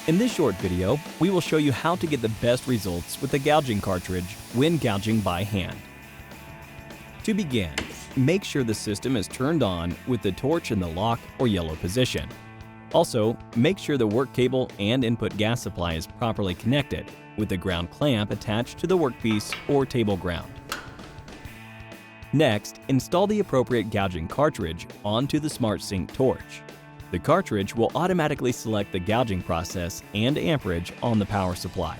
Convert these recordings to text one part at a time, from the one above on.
In this short video, we will show you how to get the best results with the gouging cartridge when gouging by hand. To begin, make sure the system is turned on with the torch in the lock or yellow position. Also, make sure the work cable and input gas supply is properly connected with the ground clamp attached to the workpiece or table ground. Next, install the appropriate gouging cartridge onto the SYNC torch. The cartridge will automatically select the gouging process and amperage on the power supply.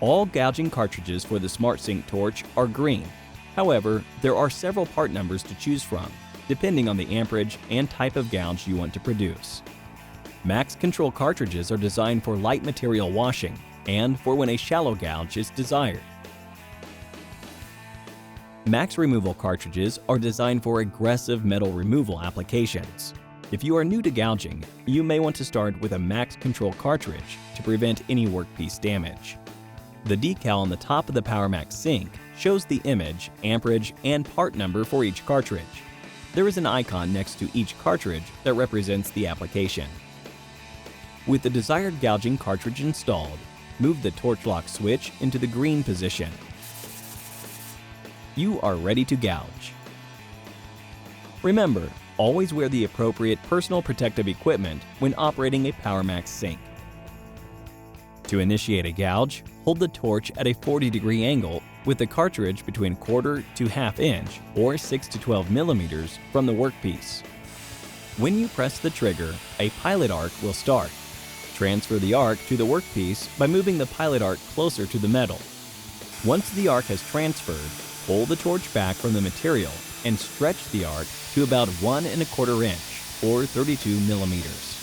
All gouging cartridges for the SYNC torch are green. However, there are several part numbers to choose from, depending on the amperage and type of gouge you want to produce. Max control cartridges are designed for light material washing and for when a shallow gouge is desired. Max removal cartridges are designed for aggressive metal removal applications. If you are new to gouging, you may want to start with a max control cartridge to prevent any workpiece damage. The decal on the top of the Powermax SYNC shows the image, amperage, and part number for each cartridge. There is an icon next to each cartridge that represents the application. With the desired gouging cartridge installed, move the torch lock switch into the green position. You are ready to gouge. Remember, always wear the appropriate personal protective equipment when operating a Powermax SYNC. To initiate a gouge, hold the torch at a 40-degree angle with the cartridge between 1/4 to 1/2 inch or 6 to 12 millimeters from the workpiece. When you press the trigger, a pilot arc will start. Transfer the arc to the workpiece by moving the pilot arc closer to the metal. Once the arc has transferred, pull the torch back from the material and stretch the arc to about 1 1/4 inch or 32 millimeters.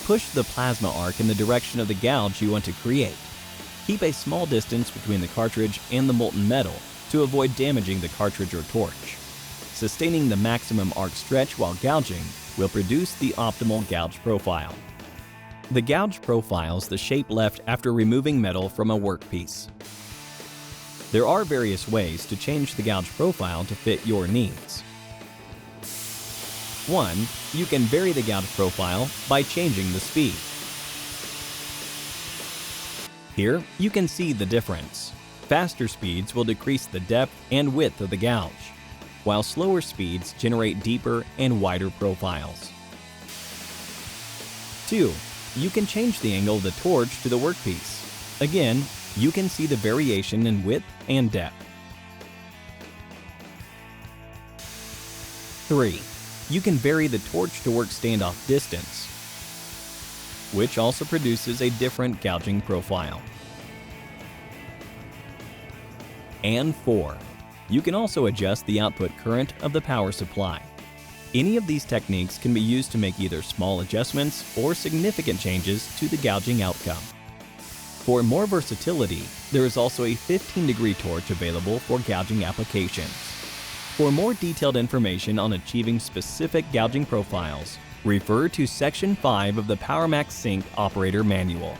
Push the plasma arc in the direction of the gouge you want to create. Keep a small distance between the cartridge and the molten metal to avoid damaging the cartridge or torch. Sustaining the maximum arc stretch while gouging will produce the optimal gouge profile. The gouge profile is the shape left after removing metal from a workpiece. There are various ways to change the gouge profile to fit your needs. 1. You can vary the gouge profile by changing the speed. Here, you can see the difference. Faster speeds will decrease the depth and width of the gouge, while slower speeds generate deeper and wider profiles. 2. You can change the angle of the torch to the workpiece. Again, you can see the variation in width and depth. 3. You can vary the torch to work standoff distance, which also produces a different gouging profile. And 4. You can also adjust the output current of the power supply. Any of these techniques can be used to make either small adjustments or significant changes to the gouging outcome. For more versatility, there is also a 15-degree torch available for gouging applications. For more detailed information on achieving specific gouging profiles, refer to Section 5 of the Powermax SYNC Operator Manual.